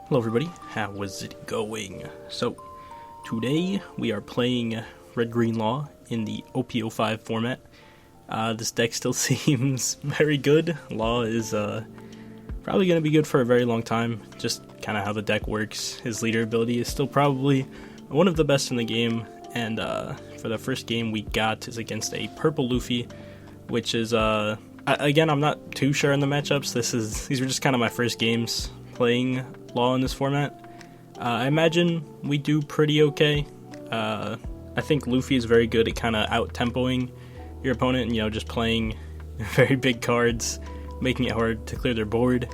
Hello everybody, how is it going? So, today we are playing Red Green Law in the OP05 format. This deck still seems very good. Law is probably going to be good for a very long time, just kind of how the deck works. His leader ability is still probably one of the best in the game, and for the first game we got is against a purple Luffy, which is, again, I'm not too sure in the matchups. These were just kind of my first games playing Law in this format. I imagine we do pretty okay. I think Luffy is very good at kind of out-tempoing your opponent and, just playing very big cards, making it hard to clear their board.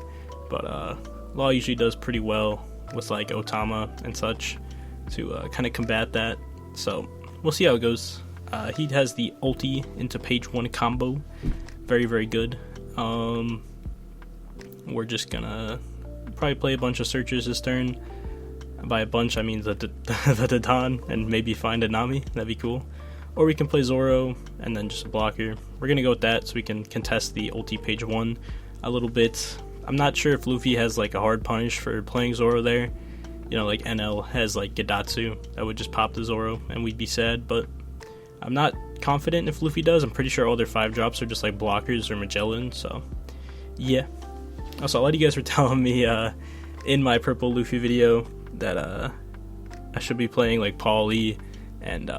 But Law usually does pretty well with like Otama and such to kind of combat that. So we'll see how it goes. He has the ulti into page 1 combo. Very, very good. We're just gonna probably play a bunch of searchers this turn. By a bunch, I mean the Dadan, and maybe find a Nami. That'd be cool. Or we can play Zoro and then just a blocker. We're gonna go with that so we can contest the ulti page 1 a little bit. I'm not sure if Luffy has like a hard punish for playing Zoro there. Like NL has like Gedatsu that would just pop the Zoro and we'd be sad, but I'm not confident if Luffy does. I'm pretty sure all their 5 drops are just like blockers or Magellan, so yeah. Also, a lot of you guys were telling me in my purple Luffy video that I should be playing like Paul Lee and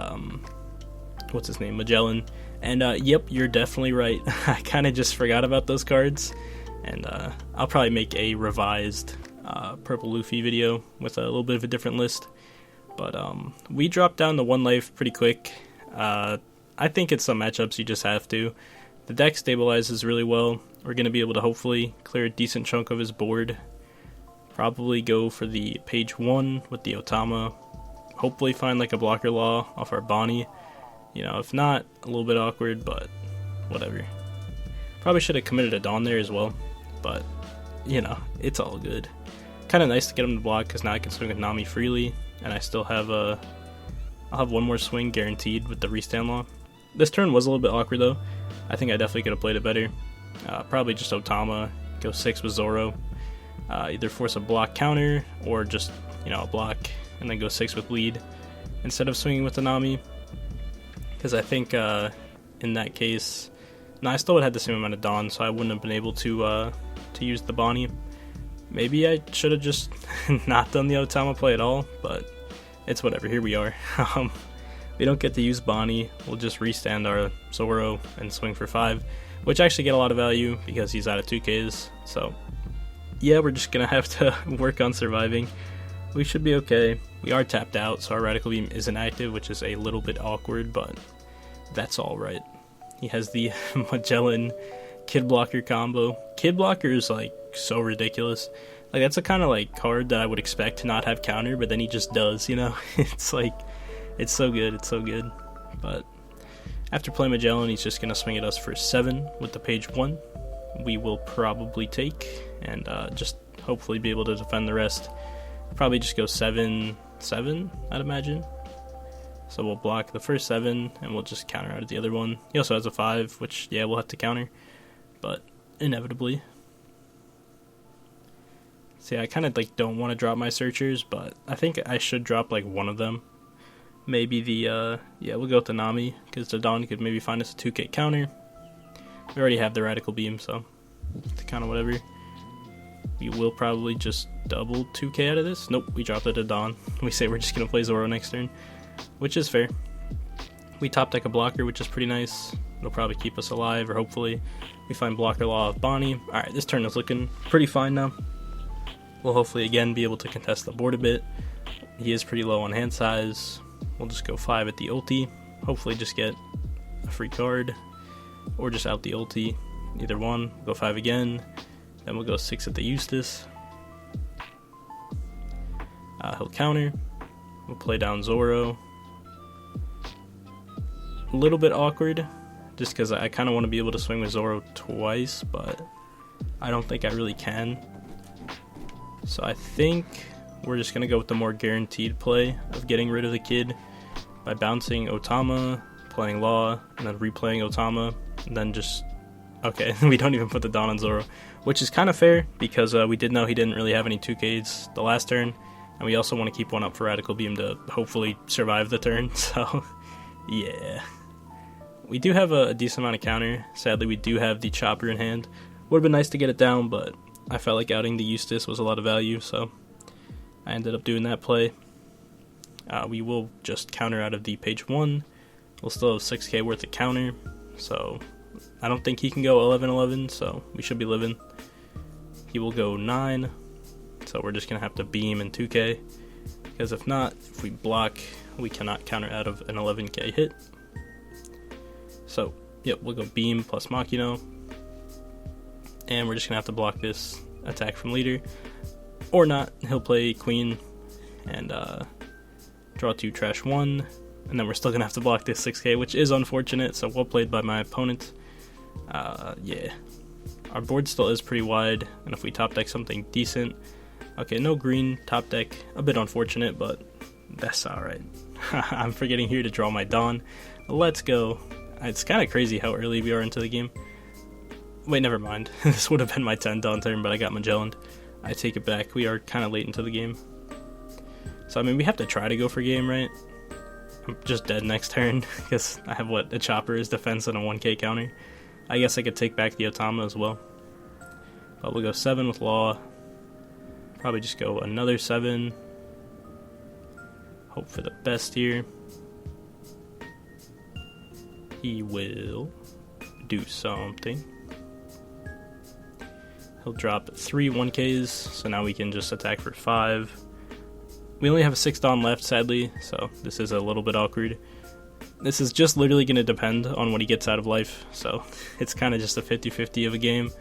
what's his name, Magellan. And yep, you're definitely right. I kind of just forgot about those cards, and I'll probably make a revised purple Luffy video with a little bit of a different list. But we dropped down to 1 life pretty quick. I think it's some matchups you just have to. The deck stabilizes really well. We're going to be able to hopefully clear a decent chunk of his board. Probably go for the page 1 with the Otama. Hopefully find like a blocker Law off our Bonnie. If not, a little bit awkward, but whatever. Probably should have committed a Dawn there as well, but it's all good. Kind of nice to get him to block because now I can swing with Nami freely, and I still have I'll have 1 more swing guaranteed with the restand Law. This turn was a little bit awkward though. I think I definitely could have played it better. Probably just Otama, go 6 with Zoro. Either force a block counter or just, a block and then go 6 with lead instead of swinging with the Nami. Because I think in that case, I still would have had the same amount of Dawn, so I wouldn't have been able to use the Bonnie. Maybe I should have just not done the Otama play at all, but it's whatever. Here we are. We don't get to use Bonnie. We'll just restand our Zoro and swing for 5, which actually get a lot of value because he's out of 2Ks. So yeah, we're just gonna have to work on surviving. We should be okay. We are tapped out, so our Radical Beam isn't active, which is a little bit awkward, but that's alright. He has the Magellan Kid Blocker combo. Kid Blocker is like so ridiculous. Like that's a kind of like card that I would expect to not have counter, but then he just does, It's like, it's so good, it's so good. But after playing Magellan, he's just gonna swing at us for 7 with the page 1. We will probably take and just hopefully be able to defend the rest. Probably just go 7, I'd imagine. So we'll block the first 7 and we'll just counter out of the other one. He also has a 5, which yeah, we'll have to counter, but inevitably. See, I kind of like don't want to drop my searchers, but I think I should drop like one of them. Maybe the yeah, we'll go with the Nami because the Dawn could maybe find us a 2K counter. We already have the Radical Beam, so it's kind of whatever. We will probably just double 2K out of this. Nope, we dropped it to Dawn. We say we're just going to play Zoro next turn, which is fair. We top deck a blocker, which is pretty nice. It'll probably keep us alive, or hopefully we find blocker Law of Bonnie. Alright, this turn is looking pretty fine now. We'll hopefully again be able to contest the board a bit. He is pretty low on hand size. We'll just go 5 at the ulti. Hopefully just get a free card, or just out the ulti. Either one. We'll go 5 again. Then we'll go 6 at the Eustace. He'll counter. We'll play down Zoro. A little bit awkward, just because I kind of want to be able to swing with Zoro twice, but I don't think I really can. So I think we're just going to go with the more guaranteed play of getting rid of the kid by bouncing Otama, playing Law, and then replaying Otama, and then just Okay, we don't even put the Dawn on Zoro, which is kind of fair, because we did know he didn't really have any 2Ks the last turn, and we also want to keep one up for Radical Beam to hopefully survive the turn, so yeah. We do have a decent amount of counter. Sadly, we do have the Chopper in hand. Would have been nice to get it down, but I felt like outing the Eustace was a lot of value, so I ended up doing that play. We will just counter out of the page 1. We'll still have 6k worth of counter, so I don't think he can go 11-11, so we should be living. He will go 9, so we're just going to have to beam in 2k, because if not, if we block, we cannot counter out of an 11k hit. So, yep, we'll go beam plus Makino, and we're just going to have to block this attack from leader, or not. He'll play queen, and draw 2, trash 1, and then we're still going to have to block this 6k, which is unfortunate, so well played by my opponent. Yeah. Our board still is pretty wide, and if we top deck something decent... Okay, no green top deck, a bit unfortunate, but that's alright. I'm forgetting here to draw my Dawn. Let's go. It's kind of crazy how early we are into the game. Wait, never mind. This would have been my 10 Dawn turn, but I got Magellan. I take it back. We are kind of late into the game. So, I mean, we have to try to go for game, right? I'm just dead next turn, because I have, a Chopper as defense and a 1k counter. I guess I could take back the Otama as well. But we'll go 7 with Law. Probably just go another 7. Hope for the best here. He will do something. He'll drop 3 1Ks, so now we can just attack for 5. We only have a 6 Dawn left, sadly, so this is a little bit awkward. This is just literally going to depend on what he gets out of life, so it's kind of just a 50-50 of a game.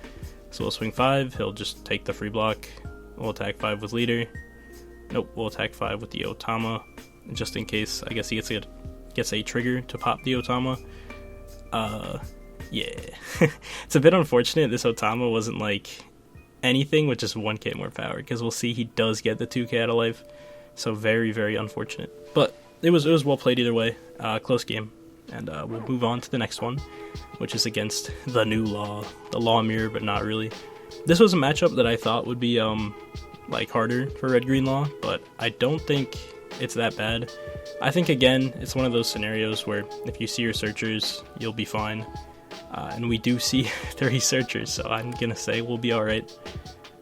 So we'll swing 5, he'll just take the free block. We'll attack 5 with leader. Nope, we'll attack 5 with the Otama, just in case. I guess he gets a trigger to pop the Otama. Yeah. It's a bit unfortunate this Otama wasn't like anything with just 1k more power, because we'll see he does get the 2k out of life. So very, very unfortunate. But it was well played either way. Close game. And we'll move on to the next one, which is against the new Law. The Law Mirror, but not really. This was a matchup that I thought would be like harder for Red-Green Law, but I don't think it's that bad. I think, again, it's one of those scenarios where if you see your searchers, you'll be fine. And we do see 3 searchers, so I'm going to say we'll be alright.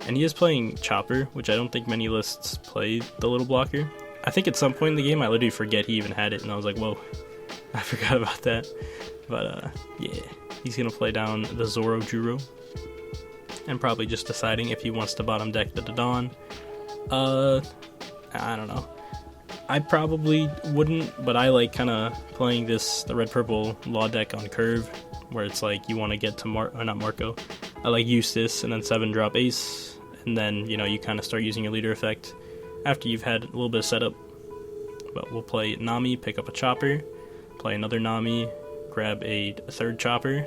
And he is playing Chopper, which I don't think many lists play the little blocker. I think at some point in the game I literally forget he even had it, and I was like, whoa, I forgot about that. But yeah, he's going to play down the Zoro Juro, and probably just deciding if he wants to bottom deck the Dawn. I don't know. I probably wouldn't, but I like kind of playing the red-purple Law deck on curve, where it's like you want to get to not Marco. I like Eustace and then 7 drop Ace, and then, you know, you kind of start using your leader effect after you've had a little bit of setup. But we'll play Nami, pick up a Chopper, play another Nami, grab a 3rd Chopper.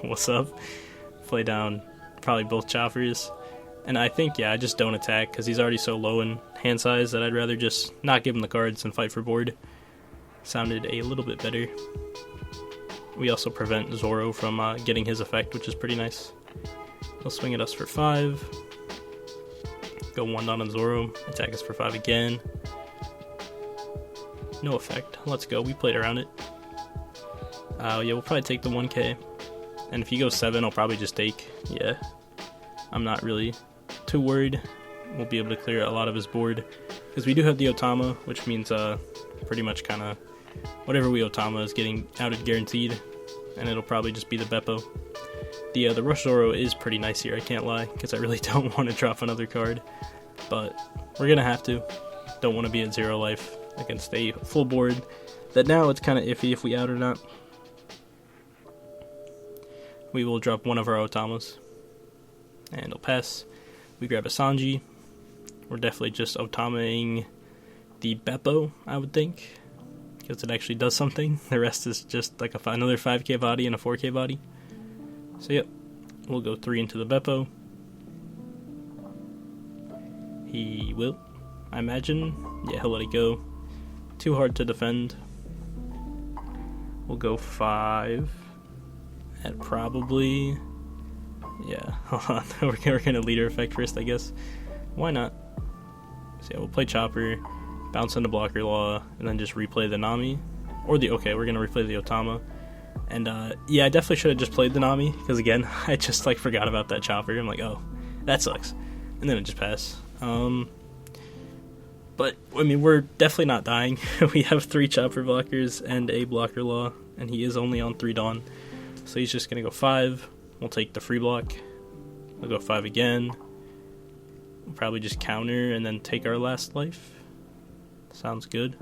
What's up? Play down probably both Choppers. And I think, yeah, I just don't attack, because he's already so low in hand size that I'd rather just not give him the cards and fight for board. Sounded a little bit better. We also prevent Zoro from getting his effect, which is pretty nice. He'll swing at us for 5. Go 1 down on Zoro. Attack us for 5 again. No effect. Let's go. We played around it. Yeah, we'll probably take the 1k. And if he goes 7, I'll probably just take. Yeah. I'm not really too worried. We'll be able to clear a lot of his board, because we do have the Otama, which means pretty much kind of whatever we Otama is getting outed guaranteed, and it'll probably just be the Beppo. The Rush Zoro is pretty nice here, I can't lie, because I really don't want to drop another card, but we're gonna have to. Don't want to be at 0 life against a full board that now it's kind of iffy if we out or not. We will drop one of our Otamas, and it'll pass. We grab a Sanji. We're definitely just Otamaing the Beppo, I would think, because it actually does something. The rest is just like another 5k body and a 4k body. So yep, we'll go 3 into the Beppo. He will, I imagine. Yeah, he'll let it go. Too hard to defend. We'll go 5 at probably Yeah, hold on. we're gonna leader effect first, I guess. Why not? So yeah, we'll play Chopper, bounce into Blocker Law, and then just replay the Nami. Or we're gonna replay the Otama. And yeah, I definitely should have just played the Nami, because again, I just like forgot about that Chopper. I'm like, oh, that sucks. And then it just passed. But, I mean, we're definitely not dying. We have 3 Chopper blockers and a Blocker Law, and he is only on 3 Dawn. So he's just going to go 5. We'll take the free block. We'll go 5 again. We'll probably just counter and then take our last life. Sounds good.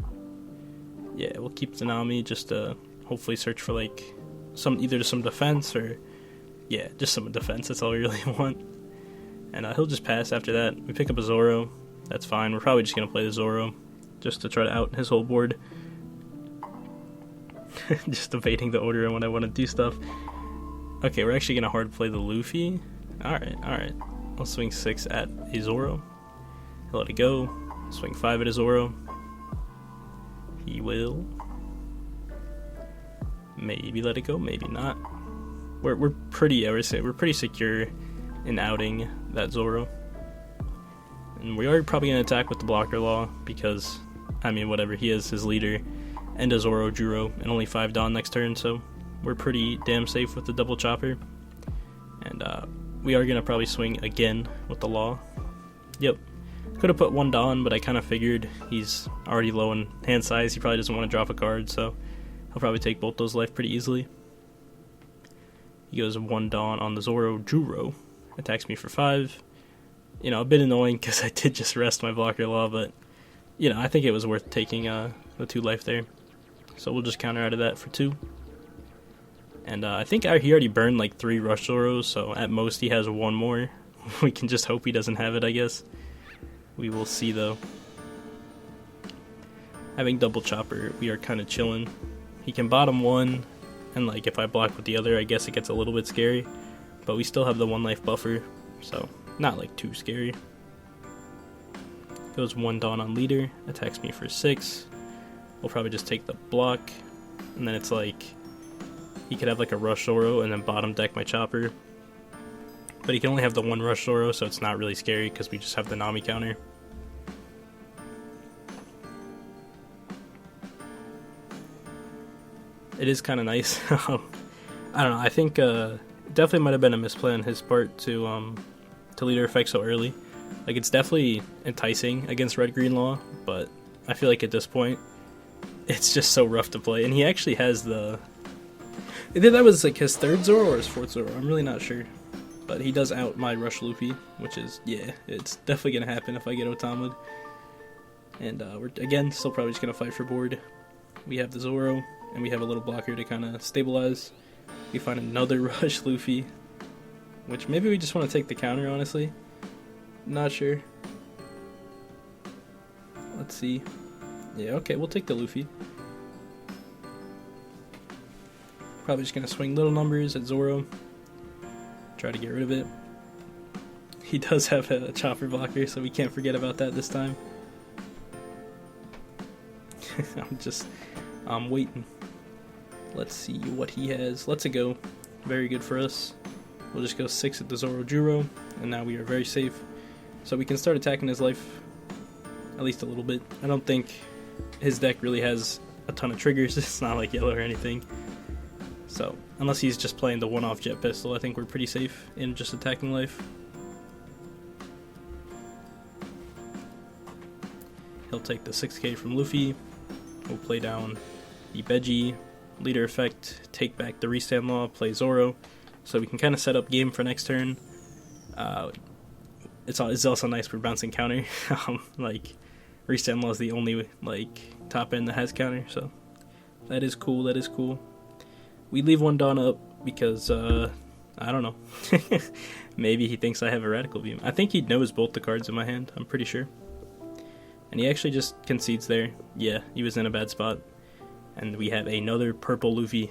Yeah, we'll keep the Nami just to hopefully search for, like, either some defense or, yeah, just some defense. That's all we really want. And he'll just pass after that. We pick up a Zoro. That's fine. We're probably just going to play the Zoro just to try to out his whole board. Just evading the order when I want to do stuff. Okay, we're actually going to hard play the Luffy. Alright. I'll swing 6 at a Zoro. He'll let it go. Swing 5 at a Zoro. He will maybe let it go, maybe not. We're pretty, I would say, we're pretty secure in outing that Zoro. And we are probably going to attack with the Blocker Law because, I mean, whatever, he is his leader and a Zoro Juro and only 5 Dawn next turn, so we're pretty damn safe with the double Chopper. And we are going to probably swing again with the Law. Yep. Could have put 1 Dawn, but I kind of figured he's already low in hand size. He probably doesn't want to drop a card, so he'll probably take both those life pretty easily. He goes 1 Dawn on the Zoro Juro. Attacks me for 5. You know, a bit annoying because I did just rest my Blocker Law, but, you know, I think it was worth taking the 2 life there. So we'll just counter out of that for 2. And I think he already burned like 3 Rush Zoros, so at most he has 1 more. We can just hope he doesn't have it, I guess. We will see, though. Having double Chopper, we are kind of chilling. He can bottom 1, and like if I block with the other, I guess it gets a little bit scary. But we still have the 1 life buffer, so not like too scary. Goes 1 Dawn on leader, attacks me for 6. We'll probably just take the block, and then it's like he could have like a Rush Zoro and then bottom deck my Chopper. But he can only have the 1 Rush Zoro, so it's not really scary because we just have the Nami counter. It is kind of nice. I don't know, I think definitely might have been a misplay on his part to leader effect so early. Like, it's definitely enticing against Red-Green Law, but I feel like at this point, it's just so rough to play. And he actually has the... Either that was like his 3rd Zoro or his 4th Zoro, I'm really not sure. But he does out my Rush Luffy, which is, yeah, it's definitely going to happen if I get Otama'd. And we're, again, still probably just going to fight for board. We have the Zoro, and we have a little blocker to kind of stabilize. We find another Rush Luffy, which maybe we just want to take the counter, honestly. Not sure. Let's see. Yeah, okay, we'll take the Luffy. Probably just going to swing little numbers at Zoro. Try to get rid of it. He does have a Chopper blocker, so we can't forget about that this time. I'm waiting. Let's see what he has. Let's go. Very good for us. We'll just go 6 at the Zoro Juro, and now we are very safe. So we can start attacking his life at least a little bit. I don't think his deck really has a ton of triggers. It's not like yellow or anything. So, unless he's just playing the one-off jet pistol, I think we're pretty safe in just attacking life. He'll take the 6k from Luffy. We'll play down the Beji, leader effect, take back the restand law, play Zoro. So we can kind of set up game for next turn. It's also nice for bouncing counter. Like, restand law is the only, like, top end that has counter, so that is cool, that is cool. We leave 1 Dawn up because, I don't know. Maybe he thinks I have a Radical Beam. I think he knows both the cards in my hand, I'm pretty sure. And he actually just concedes there. Yeah, he was in a bad spot. And we have another purple Luffy.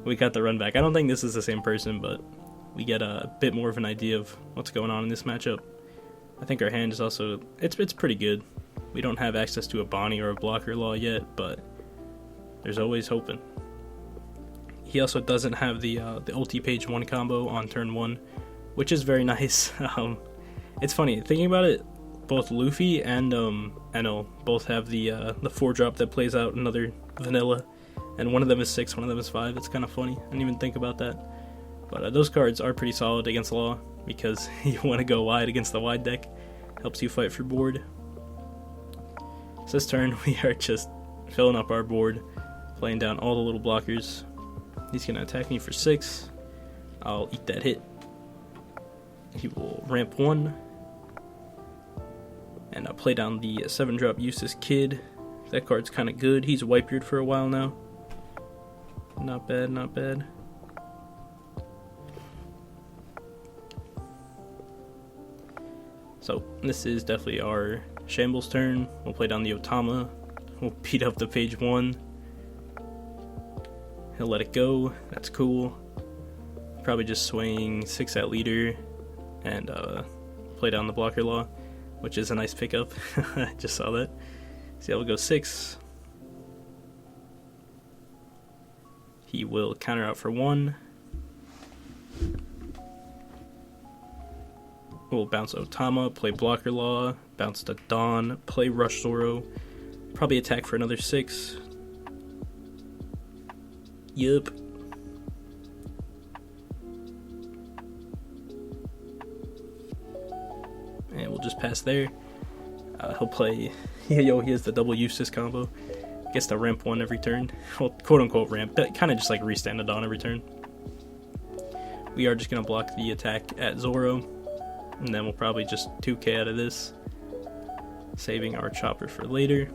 We got the run back. I don't think this is the same person, but we get a bit more of an idea of what's going on in this matchup. I think our hand is also... It's pretty good. We don't have access to a Bonnie or a Blocker Law yet, but there's always hoping. he also doesn't have the ulti page 1 combo on turn 1, which is very nice. It's funny thinking about it. Both Luffy and Enel both have the 4-drop that plays out another vanilla, and one of them is 6, one of them is 5. It's kind of funny. I didn't even think about that. But those cards are pretty solid against Law, because you want to go wide against the wide deck. Helps you fight for board. So this turn we are just filling up our board, playing down all the little blockers. He's going to attack me for 6. I'll eat that hit. He will ramp 1. And I'll play down the 7-drop Eustace Kid. That card's kind of good. He's Whitebeard for a while now. Not bad, not bad. So this is definitely our Shambles turn. We'll play down the Otama. We'll beat up the page 1. He'll let it go. That's cool. Probably just swing 6 at leader and play down the blocker law, which is a nice pickup. I just saw that. See, I'll go 6. He will counter out for 1. We'll bounce Otama, play blocker law, bounce to Dawn, play rush Zoro, probably attack for another 6. Yup. And we'll just pass there. He'll play, he has the double Eustace combo. Gets to ramp 1 every turn. Well, quote unquote ramp, but kind of just like restand a Dawn every turn. We are just going to block the attack at Zoro. And then we'll probably just 2k out of this, saving our chopper for later.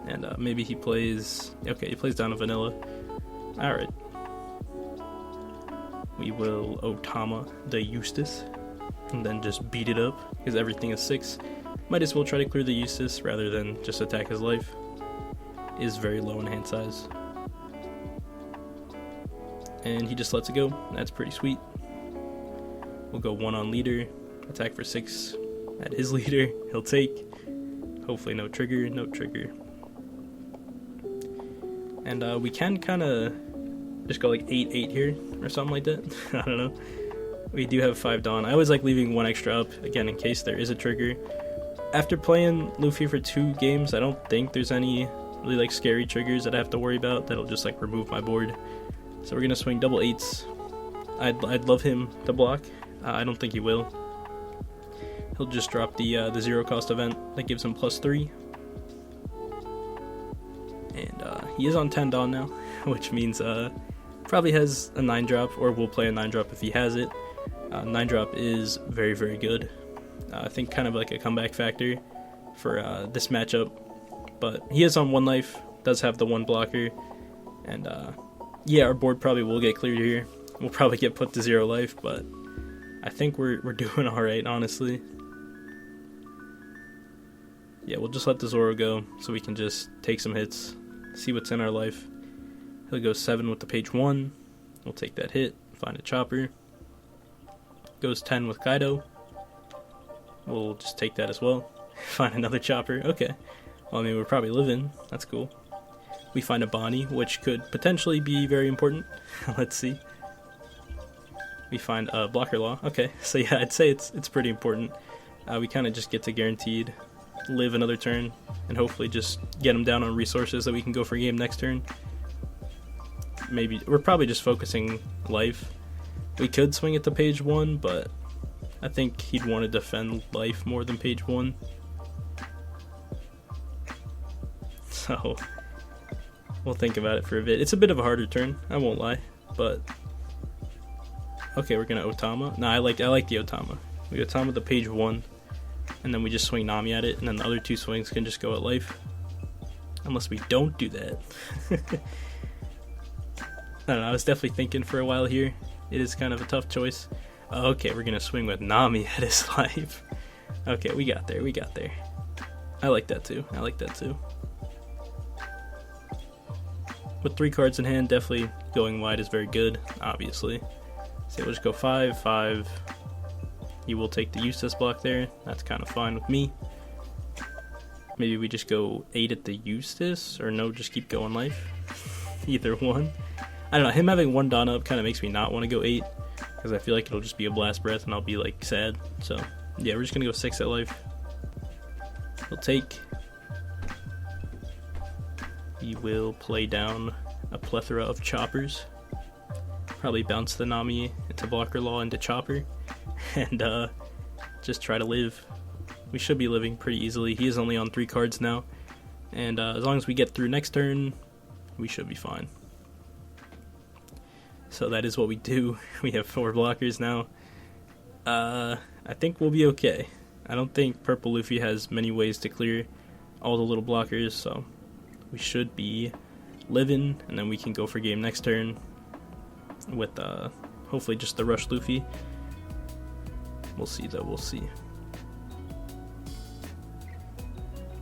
And maybe he plays, okay, he plays down a vanilla. Alright. We will Otama the Eustace, and then just beat it up, because everything is 6. Might as well try to clear the Eustace rather than just attack his life. Is very low in hand size. And he just lets it go. That's pretty sweet. We'll go 1 on leader, attack for 6 at his leader. He'll take. Hopefully no trigger, no trigger. And we can kind of just go like 8-8 here or something like that. I don't know. We do have 5 Dawn. I always like leaving 1 extra up, again, in case there is a trigger. After playing Luffy for 2 games, I don't think there's any really like scary triggers that I have to worry about that'll just like remove my board. So we're gonna swing double 8s. I'd love him to block. I don't think he will. He'll just drop the 0 cost event that gives him +3. And he is on 10 Dawn now, which means probably has a 9-drop, or will play a 9-drop if he has it. 9-drop is very, very good. I think kind of like a comeback factor for this matchup. But he is on 1 life, does have the 1 blocker. And yeah, our board probably will get cleared here. We'll probably get put to 0 life, but I think we're doing alright, honestly. Yeah, we'll just let the Zoro go so we can just take some hits, see what's in our life. He'll go 7 with the page 1. We'll take that hit, find a chopper. Goes 10 with Kaido. We'll just take that as well. Find another chopper. Okay. Well, I mean, we're probably living. That's cool. We find a Bonnie, which could potentially be very important. Let's see. We find a blocker law. Okay, so yeah, I'd say it's pretty important. We kind of just get to guaranteed live another turn, and hopefully just get him down on resources that we can go for game next turn. Maybe we're probably just focusing life. We could swing it to page 1, but I think he'd want to defend life more than page 1. So we'll think about it for a bit. It's a bit of a harder turn, I won't lie, but okay, we're gonna Otama. Nah, I like the Otama. We Otama the page 1, and then we just swing Nami at it, and then the other 2 swings can just go at life. Unless we don't do that. I don't know, I was definitely thinking for a while here. It is kind of a tough choice. Okay, we're gonna swing with Nami at his life. Okay, we got there. I like that too. With 3 cards in hand, definitely going wide is very good, obviously. So we'll just go 5, 5. He will take the Eustace block there. That's kind of fine with me. Maybe we just go 8 at the Eustace, or no, just keep going life. Either one. I don't know, him having 1 Dawn up kind of makes me not want to go 8, because I feel like it'll just be a Blast Breath and I'll be like sad. So yeah, we're just gonna go 6 at life. He'll take. He will play down a plethora of choppers. Probably bounce the Nami into Blocker Law into Chopper, and just try to live. We should be living pretty easily. He is only on 3 cards now, and as long as we get through next turn, we should be fine. So that is what we do. We have 4 blockers now. I think we'll be okay. I don't think Purple Luffy has many ways to clear all the little blockers, so we should be living, and then we can go for game next turn with hopefully just the Rush Luffy. We'll see though, we'll see.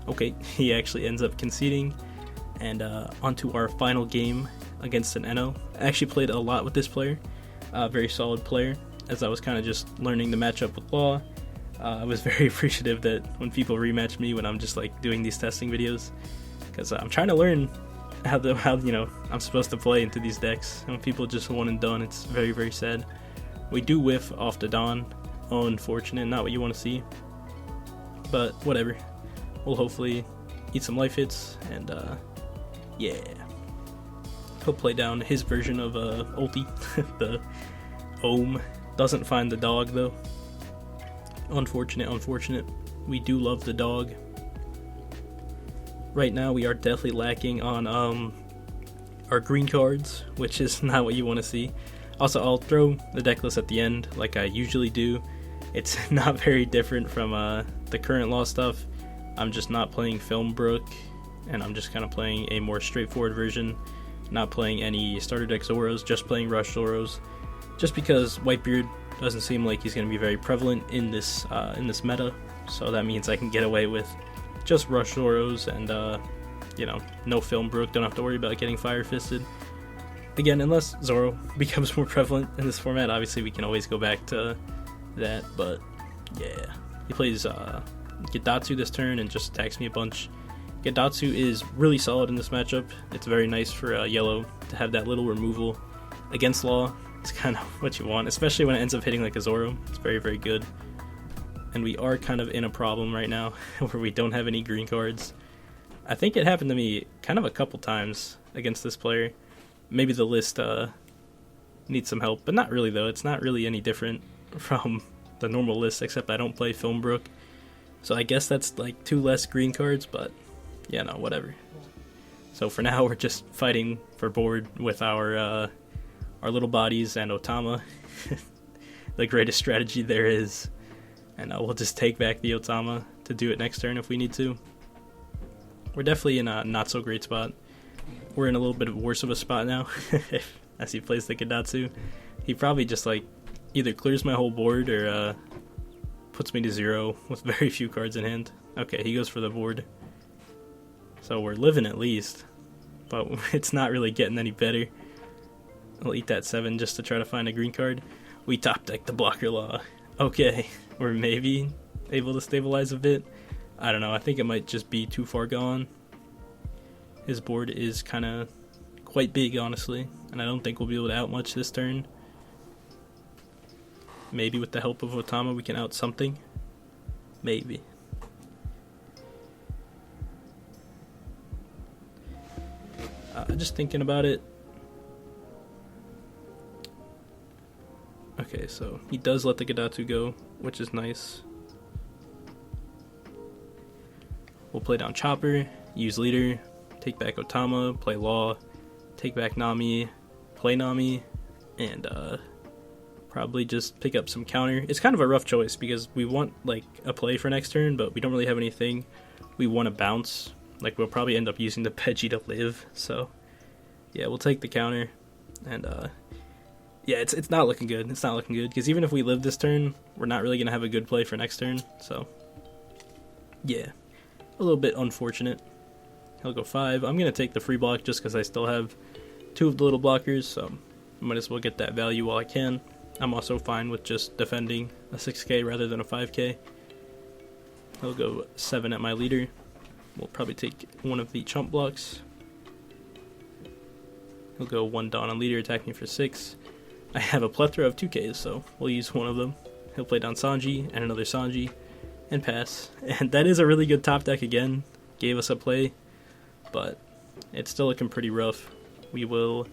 Okay, he actually ends up conceding, and onto our final game against an Eno. I actually played a lot with this player, very solid player, as I was kind of just learning the matchup with Law. I was very appreciative that when people rematch me when I'm just like doing these testing videos, because I'm trying to learn how you know I'm supposed to play into these decks. And when people just one and done, it's very, very sad. We do whiff off the Dawn. Unfortunate, not what you want to see, but whatever. We'll hopefully eat some life hits, and yeah, he'll play down his version of ulti. The Ohm doesn't find the dog though. Unfortunate. We do love the dog. Right now we are definitely lacking on our green cards, which is not what you want to see. Also, I'll throw the deck list at the end like I usually do. It's not very different from the current Law stuff. I'm just not playing Filmbrook, and I'm just kind of playing a more straightforward version. Not playing any starter deck Zoros, just playing Rush Zoros. Just because Whitebeard doesn't seem like he's going to be very prevalent in this meta, so that means I can get away with just Rush Zoros and you know, no Filmbrook. Don't have to worry about getting Fire Fisted. Again, unless Zoro becomes more prevalent in this format, obviously we can always go back to that, but yeah. He plays Gedatsu this turn and just attacks me a bunch. Gedatsu is really solid in this matchup. It's very nice for yellow to have that little removal against Law. It's kind of what you want, especially when it ends up hitting like a Zoro. It's very, very good. And we are kind of in a problem right now where we don't have any green cards. I think it happened to me kind of a couple times against this player. Maybe the list needs some help, but not really though. It's not really any different from the normal list, except I don't play Filmbrook. So I guess that's like 2 less green cards, but yeah, no, whatever. So for now, we're just fighting for board with our little bodies and Otama. The greatest strategy there is. And we'll just take back the Otama to do it next turn if we need to. We're definitely in a not so great spot. We're in a little bit worse of a spot now as he plays the Gedatsu. He probably just like either clears my whole board or puts me to 0 with very few cards in hand. Okay, he goes for the board. So we're living at least, but it's not really getting any better. I'll eat that 7 just to try to find a green card. We top deck the Blocker Law. Okay, we're maybe able to stabilize a bit. I don't know, I think it might just be too far gone. His board is kind of quite big, honestly, and I don't think we'll be able to out much this turn. Maybe with the help of Otama we can out something. Maybe. Just thinking about it. Okay, so he does let the Gedatsu go, which is nice. We'll play down Chopper, use Leader, take back Otama, play Law, take back Nami, play Nami, and probably just pick up some counter. It's kind of a rough choice because we want like a play for next turn, but we don't really have anything we want to bounce. Like we'll probably end up using the Pidgey to live, so yeah, we'll take the counter, and yeah, it's not looking good. It's not looking good because even if we live this turn, we're not really gonna have a good play for next turn. So yeah, a little bit unfortunate. He'll go 5. I'm gonna take the free block just because I still have 2 of the little blockers, so I might as well get that value while I can. I'm also fine with just defending a 6k rather than a 5k. He'll go 7 at my leader. We'll probably take one of the chump blocks. He'll go 1 Dawn on leader, attack me for 6. I have a plethora of 2Ks, so we'll use one of them. He'll play down Sanji and another Sanji and pass. And that is a really good top deck again. Gave us a play, but it's still looking pretty rough. We will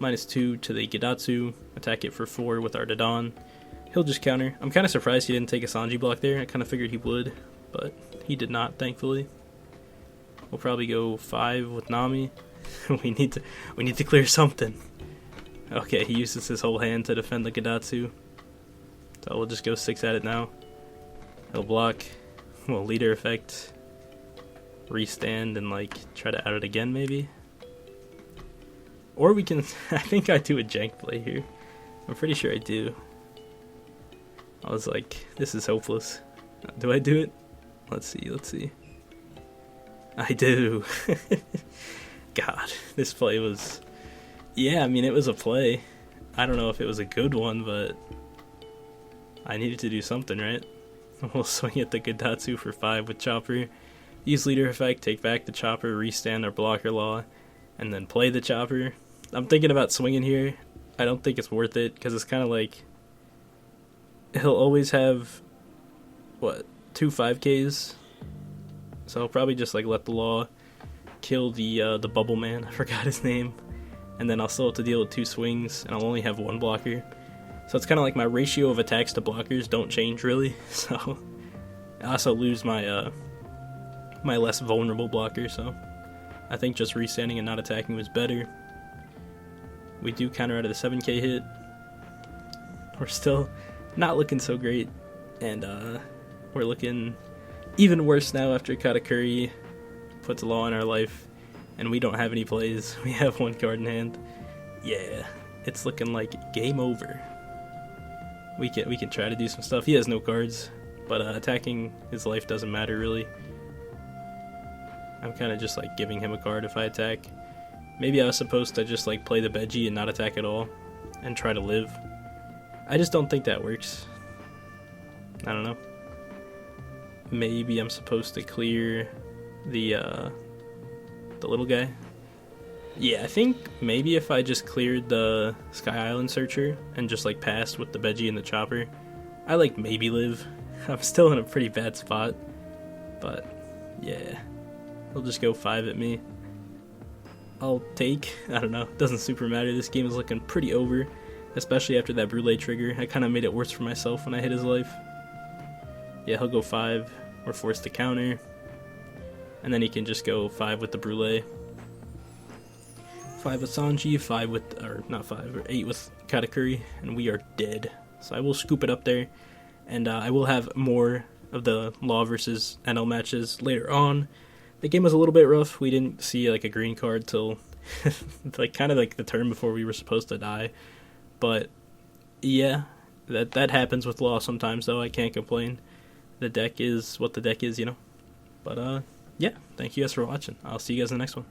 -2 to the Gidatsu, attack it for 4 with our Dodon. He'll just counter. I'm kind of surprised he didn't take a Sanji block there. I kind of figured he would, but he did not, thankfully. We'll probably go 5 with Nami. we need to clear something. Okay, he uses his whole hand to defend the Gidatsu. So we'll just go 6 at it now. He'll block. Well, leader effect. Restand and like try to out it again maybe. Or we can, I think I do a jank play here. I'm pretty sure I do. I was like, this is hopeless. Do I do it? Let's see. I do. God, this play was... Yeah, I mean, it was a play. I don't know if it was a good one, but I needed to do something, right? We'll swing at the Gidatsu for 5 with Chopper. Use leader effect, take back the Chopper, restand our blocker law, and then play the Chopper. I'm thinking about swinging here. I don't think it's worth it, because it's kind of like... He'll always have, 2 5Ks? So I'll probably just like let the law kill the bubble man. I forgot his name. And then I'll still have to deal with 2 swings, and I'll only have 1 blocker. So it's kind of like my ratio of attacks to blockers don't change really. So I also lose my my less vulnerable blocker. So I think just restanding and not attacking was better. We do counter out of the 7K hit. We're still not looking so great, and we're looking even worse now after Katakuri puts a law in our life, and we don't have any plays. We have 1 card in hand. Yeah, it's looking like game over. We can try to do some stuff. He has no cards, but attacking his life doesn't matter really. I'm kind of just like giving him a card if I attack. Maybe I was supposed to just like play the Beji and not attack at all, and try to live. I just don't think that works. I don't know. Maybe I'm supposed to clear the little guy. Yeah, I think maybe if I just cleared the Sky Island Searcher and just like passed with the Beji and the Chopper, I like maybe live. I'm still in a pretty bad spot, but yeah, he'll just go 5 at me. I'll take. I don't know. It doesn't super matter. This game is looking pretty over. Especially after that Brûlée trigger. I kind of made it worse for myself when I hit his life. Yeah, he'll go 5. We're forced to counter. And then he can just go 5 with the Brûlée. 5 with Sanji, 5 with, or not 5, or 8 with Katakuri, and we are dead. So I will scoop it up there. And I will have more of the Law versus NL matches later on. The game was a little bit rough. We didn't see like a green card till like kind of like the turn before we were supposed to die. But yeah, that happens with Law sometimes, though. I can't complain. The deck is what the deck is, you know. But yeah, thank you guys for watching. I'll see you guys in the next one.